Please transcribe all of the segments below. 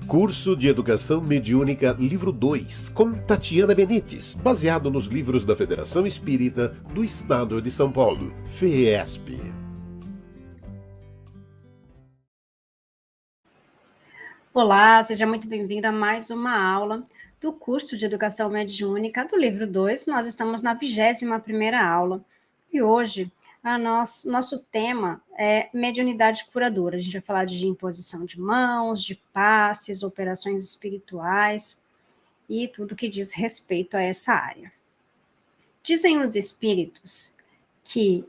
Curso de Educação Mediúnica, livro 2, com Tatiana Benites, baseado nos livros da Federação Espírita do Estado de São Paulo, FEESP. Olá, seja muito bem-vindo a mais uma aula do curso de Educação Mediúnica do livro 2. Nós estamos na 21ª aula e hoje nosso tema é mediunidade curadora. A gente vai falar de imposição de mãos, de passes, operações espirituais e tudo que diz respeito a essa área. Dizem os espíritos que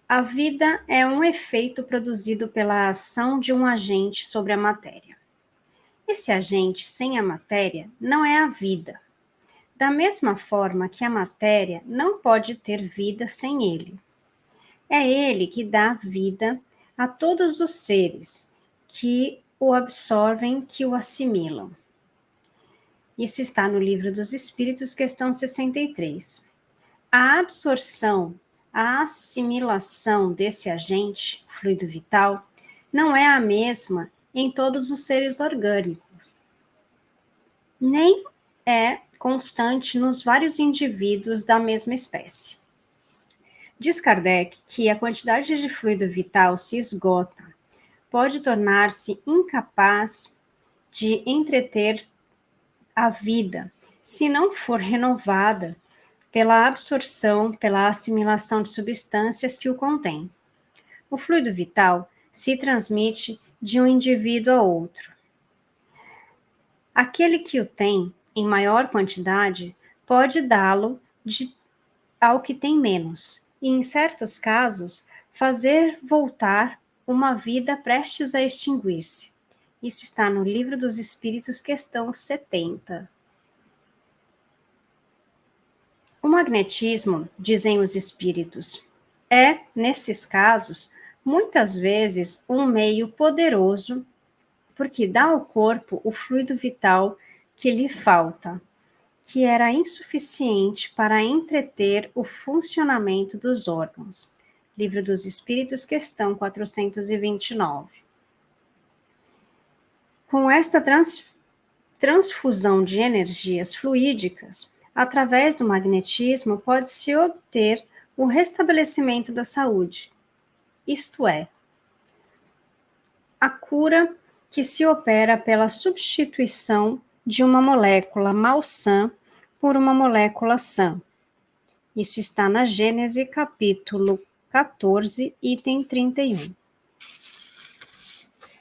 a vida é um efeito produzido pela ação de um agente sobre a matéria. Esse agente sem a matéria não é a vida. Da mesma forma que a matéria não pode ter vida sem ele. É ele que dá vida a todos os seres que o absorvem, que o assimilam. Isso está no Livro dos Espíritos, questão 63. A absorção, a assimilação desse agente, fluido vital, não é a mesma em todos os seres orgânicos, nem é constante nos vários indivíduos da mesma espécie. Diz Kardec que a quantidade de fluido vital se esgota, pode tornar-se incapaz de entreter a vida, se não for renovada pela absorção, pela assimilação de substâncias que o contêm. O fluido vital se transmite de um indivíduo a outro. Aquele que o tem em maior quantidade pode dá-lo ao que tem menos, e em certos casos fazer voltar uma vida prestes a extinguir-se. Isso está no Livro dos Espíritos, questão 70. O magnetismo, dizem os espíritos, é, nesses casos, muitas vezes um meio poderoso, porque dá ao corpo o fluido vital que lhe falta, que era insuficiente para entreter o funcionamento dos órgãos. Livro dos Espíritos, questão 429. Com esta transfusão de energias fluídicas, através do magnetismo, pode-se obter o restabelecimento da saúde, isto é, a cura que se opera pela substituição de uma molécula malsã por uma molécula sã. Isso está na Gênese, capítulo 14, item 31.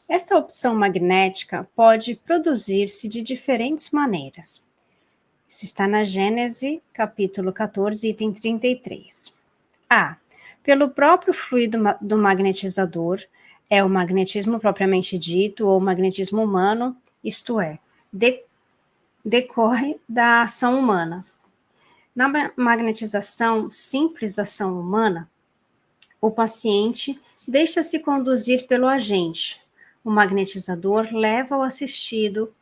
Esta opção magnética pode produzir-se de diferentes maneiras. Isso está na Gênese, capítulo 14, item 33. A. Pelo próprio fluido do magnetizador, é o magnetismo propriamente dito, ou magnetismo humano, isto é, decorre da ação humana. Na magnetização, simples ação humana, o paciente deixa-se conduzir pelo agente. O magnetizador leva o assistido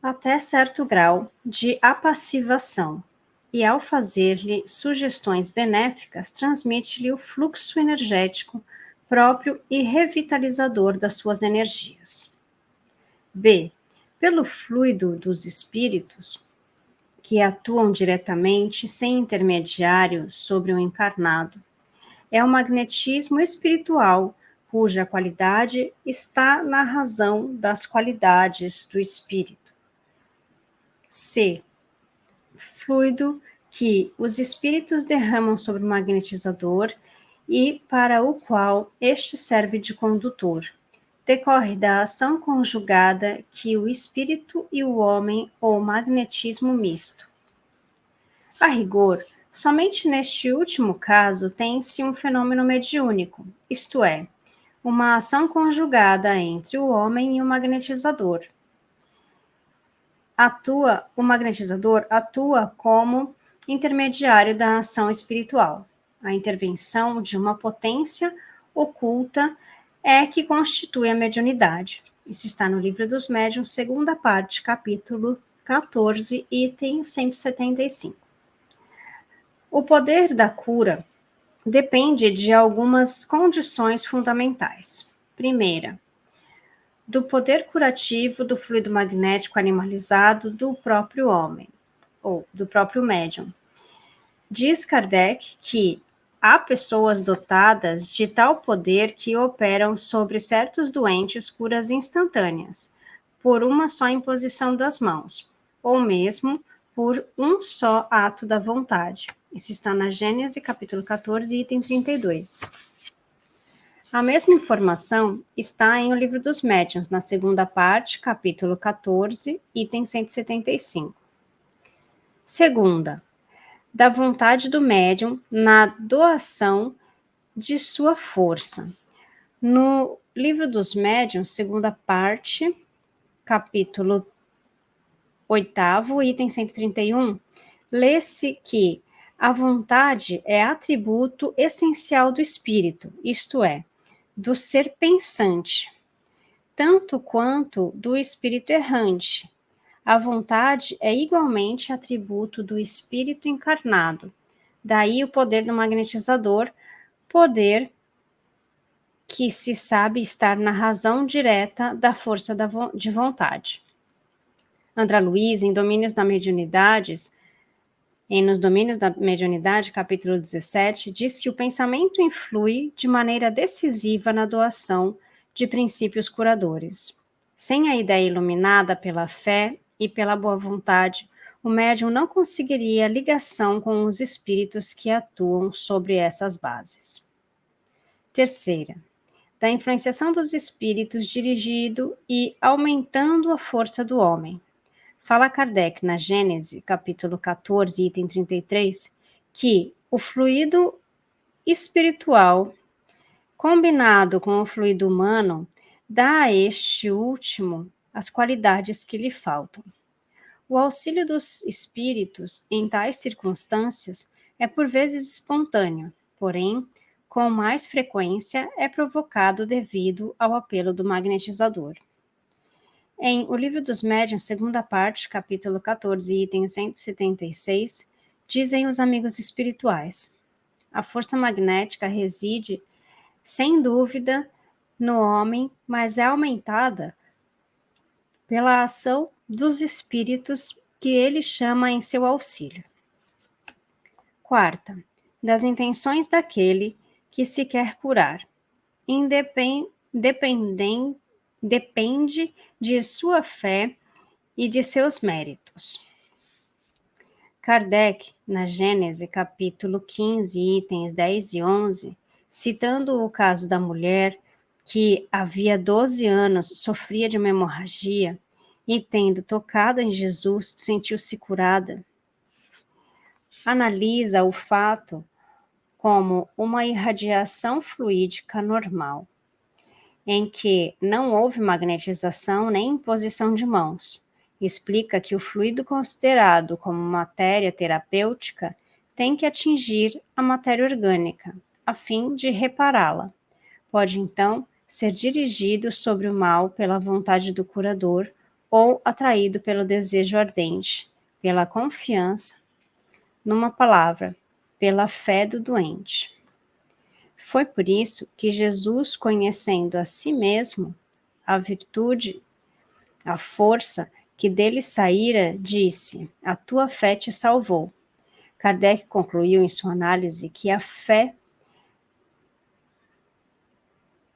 até certo grau de apassivação e, ao fazer-lhe sugestões benéficas, transmite-lhe o fluxo energético próprio e revitalizador das suas energias. B. Pelo fluido dos espíritos, que atuam diretamente, sem intermediário, sobre o encarnado, é o magnetismo espiritual, cuja qualidade está na razão das qualidades do espírito. C. Fluido que os espíritos derramam sobre o magnetizador e para o qual este serve de condutor. Decorre da ação conjugada que o espírito e o homem ou magnetismo misto. A rigor, somente neste último caso tem-se um fenômeno mediúnico, isto é, uma ação conjugada entre o homem e o magnetizador. O magnetizador atua como intermediário da ação espiritual. A intervenção de uma potência oculta é que constitui a mediunidade. Isso está no Livro dos Médiuns, segunda parte, capítulo 14, item 175. O poder da cura depende de algumas condições fundamentais. Primeira, do poder curativo do fluido magnético animalizado do próprio homem, ou do próprio médium. Diz Kardec que há pessoas dotadas de tal poder que operam sobre certos doentes curas instantâneas, por uma só imposição das mãos, ou mesmo por um só ato da vontade. Isso está na Gênesis, capítulo 14, item 32. A mesma informação está em O Livro dos Médiuns, na segunda parte, capítulo 14, item 175. Segunda, da vontade do médium na doação de sua força. No Livro dos Médiuns, segunda parte, capítulo 8º, item 131, lê-se que a vontade é atributo essencial do espírito, isto é, do ser pensante, tanto quanto do espírito errante. A vontade é igualmente atributo do espírito encarnado. Daí o poder do magnetizador, poder que se sabe estar na razão direta da força de vontade. André Luiz, em Nos Domínios da Mediunidade, capítulo 17, diz que o pensamento influi de maneira decisiva na doação de princípios curadores. Sem a ideia iluminada pela fé e pela boa vontade, o médium não conseguiria ligação com os espíritos que atuam sobre essas bases. Terceira, da influenciação dos espíritos dirigido e aumentando a força do homem. Fala Kardec na Gênese, capítulo 14, item 33, que o fluido espiritual, combinado com o fluido humano, dá a este último as qualidades que lhe faltam. O auxílio dos espíritos em tais circunstâncias é por vezes espontâneo, porém, com mais frequência é provocado devido ao apelo do magnetizador. Em O Livro dos Médiuns, segunda parte, capítulo 14, item 176, dizem os amigos espirituais: a força magnética reside, sem dúvida, no homem, mas é aumentada pela ação dos espíritos que ele chama em seu auxílio. Quarta, das intenções daquele que se quer curar. Depende de sua fé e de seus méritos. Kardec, na Gênese, capítulo 15, itens 10 e 11, citando o caso da mulher que havia 12 anos sofria de uma hemorragia e, tendo tocado em Jesus, sentiu-se curada, analisa o fato como uma irradiação fluídica normal, em que não houve magnetização nem imposição de mãos. Explica que o fluido considerado como matéria terapêutica tem que atingir a matéria orgânica, a fim de repará-la. Pode, então, ser dirigido sobre o mal pela vontade do curador ou atraído pelo desejo ardente, pela confiança, numa palavra, pela fé do doente. Foi por isso que Jesus, conhecendo a si mesmo, a virtude, a força que dele saíra, disse: a tua fé te salvou. Kardec concluiu em sua análise que a fé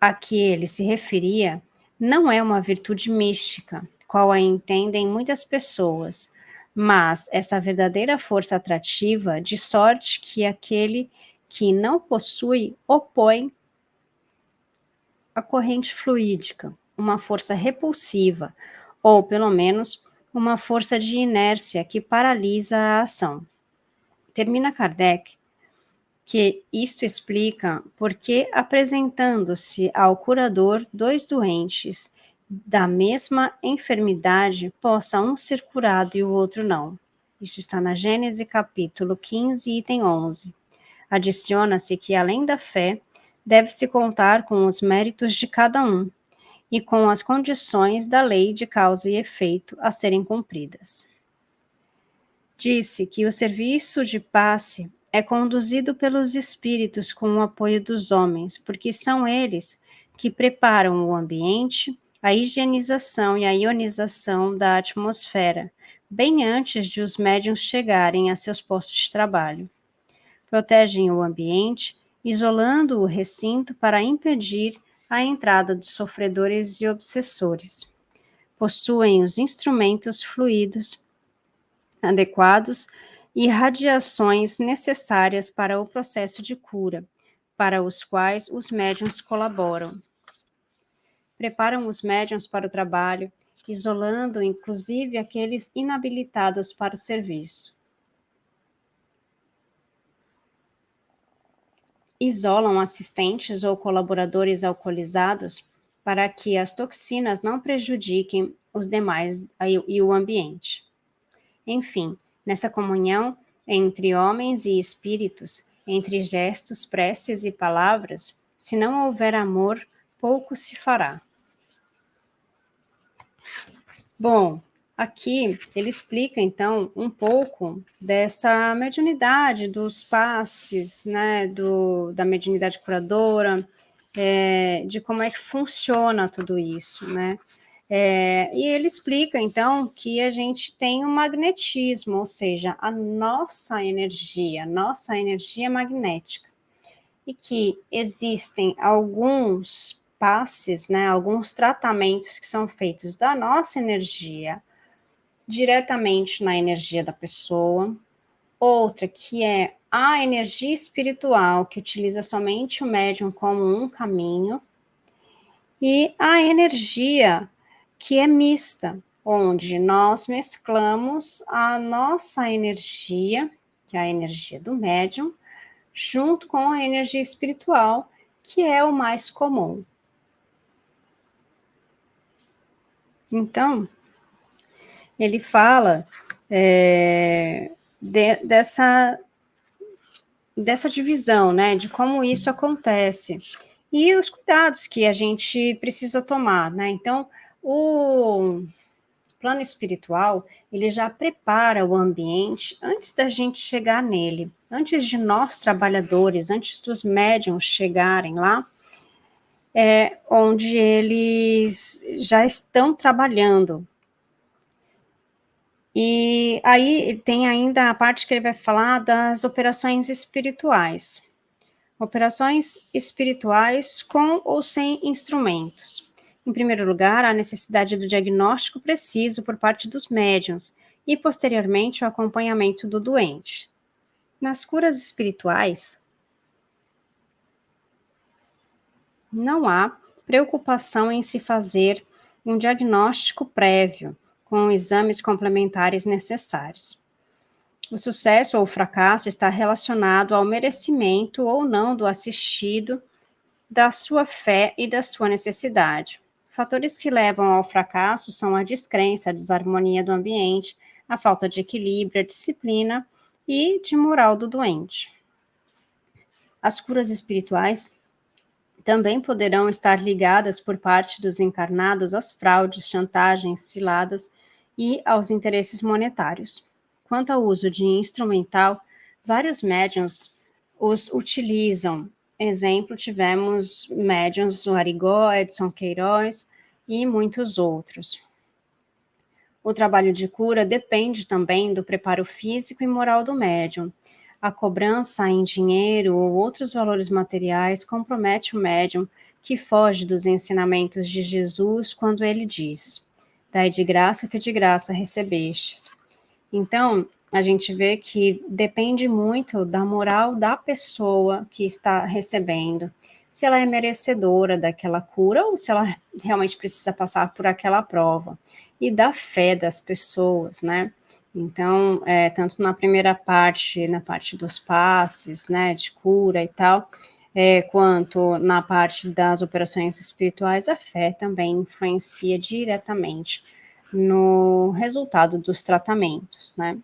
a que ele se referia não é uma virtude mística, qual a entendem muitas pessoas, mas essa verdadeira força atrativa, de sorte que aquele que não possui opõe a corrente fluídica, uma força repulsiva, ou pelo menos uma força de inércia que paralisa a ação. Termina Kardec que isto explica porque, apresentando-se ao curador dois doentes da mesma enfermidade, possa um ser curado e o outro não. Isso está na Gênese, capítulo 15, item 11. Adiciona-se que, além da fé, deve-se contar com os méritos de cada um e com as condições da lei de causa e efeito a serem cumpridas. Disse que o serviço de passe é conduzido pelos espíritos com o apoio dos homens, porque são eles que preparam o ambiente, a higienização e a ionização da atmosfera, bem antes de os médiuns chegarem a seus postos de trabalho. Protegem o ambiente, isolando o recinto para impedir a entrada dos sofredores e obsessores. Possuem os instrumentos fluidos adequados e radiações necessárias para o processo de cura, para os quais os médiuns colaboram. Preparam os médiuns para o trabalho, isolando inclusive aqueles inabilitados para o serviço. Isolam assistentes ou colaboradores alcoolizados para que as toxinas não prejudiquem os demais e o ambiente. Enfim, nessa comunhão entre homens e espíritos, entre gestos, preces e palavras, se não houver amor, pouco se fará. Bom, aqui ele explica, então, um pouco dessa mediunidade, dos passes, né, da mediunidade curadora, de como é que funciona tudo isso, né? E ele explica, então, que a gente tem um magnetismo, ou seja, a nossa energia magnética, e que existem alguns passes, né, alguns tratamentos que são feitos da nossa energia diretamente na energia da pessoa, outra que é a energia espiritual, que utiliza somente o médium como um caminho, e a energia que é mista, onde nós mesclamos a nossa energia, que é a energia do médium, junto com a energia espiritual, que é o mais comum. Então, ele fala dessa divisão, né, de como isso acontece e os cuidados que a gente precisa tomar, né? Então, o plano espiritual, ele já prepara o ambiente antes da gente chegar nele, antes de nós trabalhadores, antes dos médiums chegarem lá, onde eles já estão trabalhando. E aí tem ainda a parte que ele vai falar das operações espirituais. Operações espirituais com ou sem instrumentos. Em primeiro lugar, a necessidade do diagnóstico preciso por parte dos médiuns e, posteriormente, o acompanhamento do doente. Nas curas espirituais, não há preocupação em se fazer um diagnóstico prévio, com exames complementares necessários. O sucesso ou o fracasso está relacionado ao merecimento ou não do assistido, da sua fé e da sua necessidade. Fatores que levam ao fracasso são a descrença, a desarmonia do ambiente, a falta de equilíbrio, a disciplina e de moral do doente. As curas espirituais também poderão estar ligadas por parte dos encarnados às fraudes, chantagens, ciladas e aos interesses monetários. Quanto ao uso de instrumental, vários médiuns os utilizam. Exemplo, tivemos médiuns, o Arigó, Edson Queiroz e muitos outros. O trabalho de cura depende também do preparo físico e moral do médium. A cobrança em dinheiro ou outros valores materiais compromete o médium que foge dos ensinamentos de Jesus quando ele diz: dai de graça que de graça recebestes. Então, a gente vê que depende muito da moral da pessoa que está recebendo, se ela é merecedora daquela cura ou se ela realmente precisa passar por aquela prova, e da fé das pessoas, né? Então, tanto na primeira parte, na parte dos passes, né, de cura e tal, quanto na parte das operações espirituais, a fé também influencia diretamente no resultado dos tratamentos, né?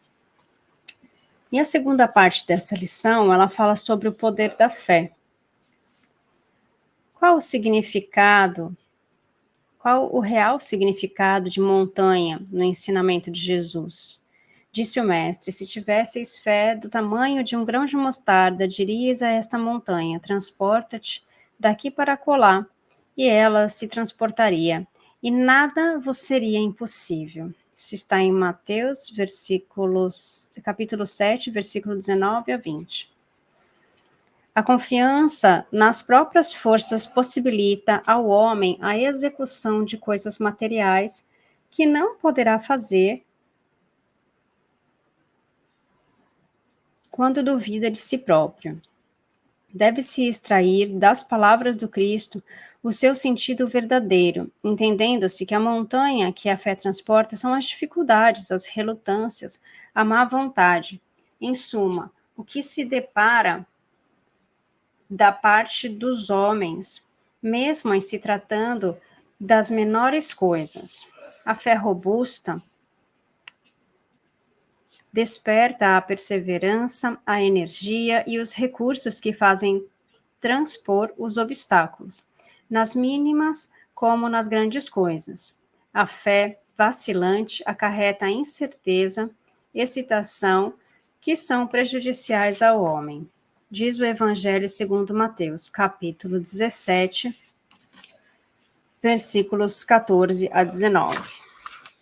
E a segunda parte dessa lição, ela fala sobre o poder da fé. Qual o real significado de montanha no ensinamento de Jesus? Disse o mestre: se tivesseis fé do tamanho de um grão de mostarda, dirias a esta montanha: transporta-te daqui para acolá, e ela se transportaria. e nada vos seria impossível. Isso está em Mateus, capítulo 7, versículo 19 a 20. A confiança nas próprias forças possibilita ao homem a execução de coisas materiais que não poderá fazer quando duvida de si próprio. Deve-se extrair das palavras do Cristo o seu sentido verdadeiro, entendendo-se que a montanha que a fé transporta são as dificuldades, as relutâncias, a má vontade. Em suma, o que se depara da parte dos homens, mesmo em se tratando das menores coisas. A fé robusta desperta a perseverança, a energia e os recursos que fazem transpor os obstáculos, nas mínimas como nas grandes coisas. A fé vacilante acarreta a incerteza, excitação, que são prejudiciais ao homem. Diz o Evangelho segundo Mateus, capítulo 17, versículos 14 a 19.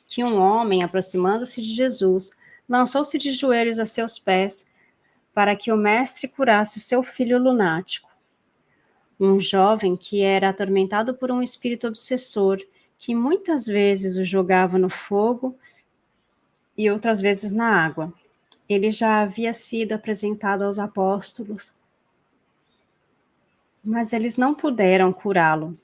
Que um homem, aproximando-se de Jesus, lançou-se de joelhos a seus pés para que o mestre curasse o seu filho lunático. Um jovem que era atormentado por um espírito obsessor, que muitas vezes o jogava no fogo e outras vezes na água. Ele já havia sido apresentado aos apóstolos, mas eles não puderam curá-lo.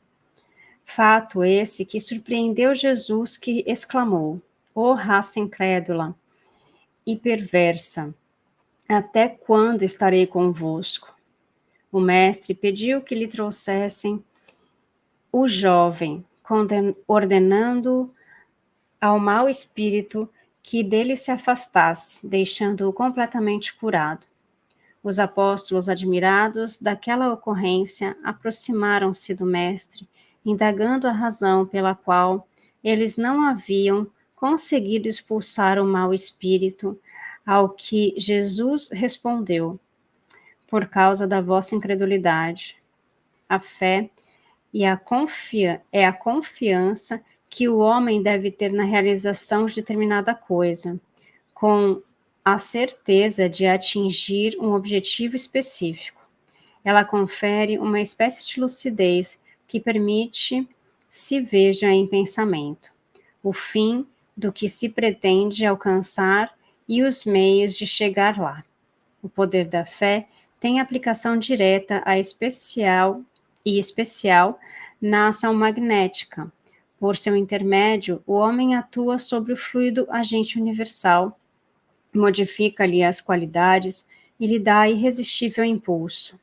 Fato esse que surpreendeu Jesus, que exclamou: "Ó raça incrédula e perversa, até quando estarei convosco?" O mestre pediu que lhe trouxessem o jovem, ordenando ao mau espírito que dele se afastasse, deixando-o completamente curado. Os apóstolos, admirados daquela ocorrência, aproximaram-se do mestre, indagando a razão pela qual eles não haviam conseguido expulsar o mau espírito, ao que Jesus respondeu: "Por causa da vossa incredulidade. A fé é a confiança que o homem deve ter na realização de determinada coisa, com a certeza de atingir um objetivo específico. Ela confere uma espécie de lucidez que permite se veja em pensamento o fim do que se pretende alcançar e os meios de chegar lá. O poder da fé tem aplicação direta especial na ação magnética. Por seu intermédio, o homem atua sobre o fluido agente universal, modifica-lhe as qualidades e lhe dá irresistível impulso.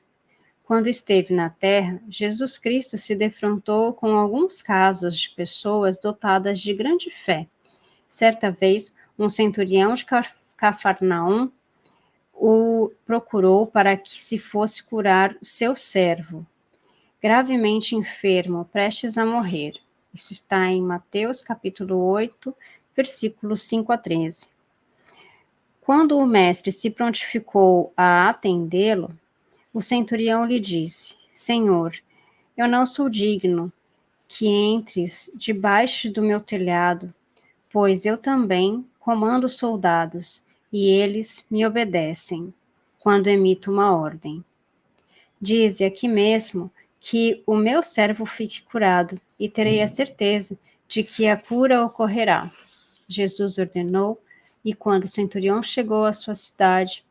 Quando esteve na Terra, Jesus Cristo se defrontou com alguns casos de pessoas dotadas de grande fé. Certa vez, um centurião de Cafarnaum o procurou para que se fosse curar seu servo, gravemente enfermo, prestes a morrer. Isso está em Mateus, capítulo 8, versículos 5 a 13. Quando o mestre se prontificou a atendê-lo, o centurião lhe disse: "Senhor, eu não sou digno que entres debaixo do meu telhado, pois eu também comando soldados, e eles me obedecem quando emito uma ordem. Dize aqui mesmo que o meu servo fique curado, e terei a certeza de que a cura ocorrerá." Jesus ordenou, e quando o centurião chegou à sua cidade,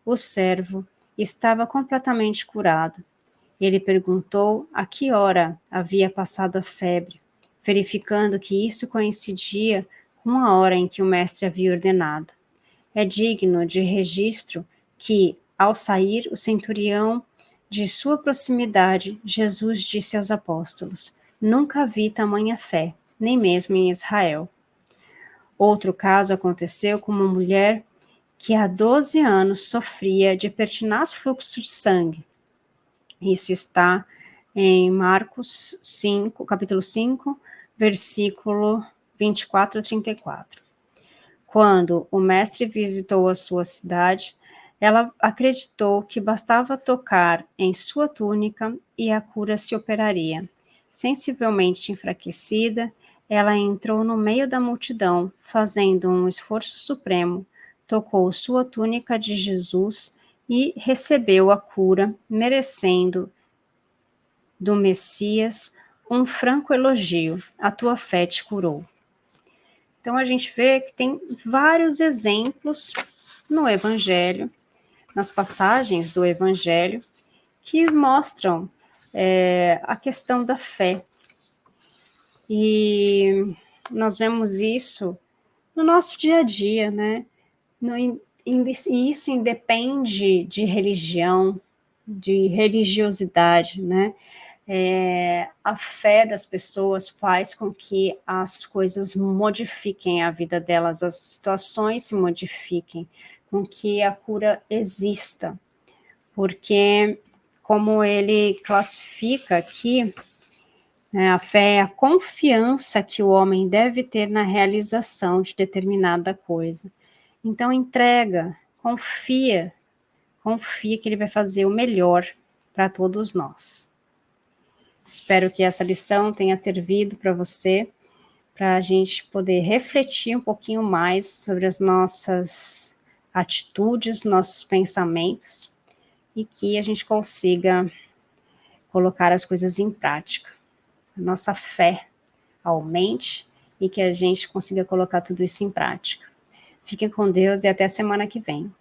o servo estava completamente curado. Ele perguntou a que hora havia passado a febre, verificando que isso coincidia com a hora em que o mestre havia ordenado. É digno de registro que, ao sair o centurião de sua proximidade, Jesus disse aos apóstolos: "Nunca vi tamanha fé, nem mesmo em Israel." Outro caso aconteceu com uma mulher que há 12 anos sofria de pertinaz fluxo de sangue. Isso está em Marcos 5, capítulo 5, versículo 24 a 34. Quando o mestre visitou a sua cidade, ela acreditou que bastava tocar em sua túnica e a cura se operaria. Sensivelmente enfraquecida, Ela entrou no meio da multidão, fazendo um esforço supremo, tocou sua túnica de Jesus e recebeu a cura, merecendo do Messias um franco elogio. A tua fé te curou. Então a gente vê que tem vários exemplos no Evangelho, nas passagens do Evangelho, que mostram a questão da fé. E nós vemos isso no nosso dia a dia, né? E isso independe de religião, de religiosidade, né? A fé das pessoas faz com que as coisas modifiquem a vida delas, as situações se modifiquem, com que a cura exista. Porque, como ele classifica aqui, né, a fé é a confiança que o homem deve ter na realização de determinada coisa. Então, entrega, confia que ele vai fazer o melhor para todos nós. Espero que essa lição tenha servido para você, para a gente poder refletir um pouquinho mais sobre as nossas atitudes, nossos pensamentos, e que a gente consiga colocar as coisas em prática. A nossa fé aumente e que a gente consiga colocar tudo isso em prática. Fiquem com Deus e até a semana que vem.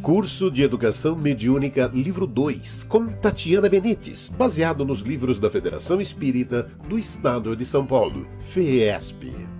Curso de Educação Mediúnica, livro 2, com Tatiana Benites, baseado nos livros da Federação Espírita do Estado de São Paulo, FEESP.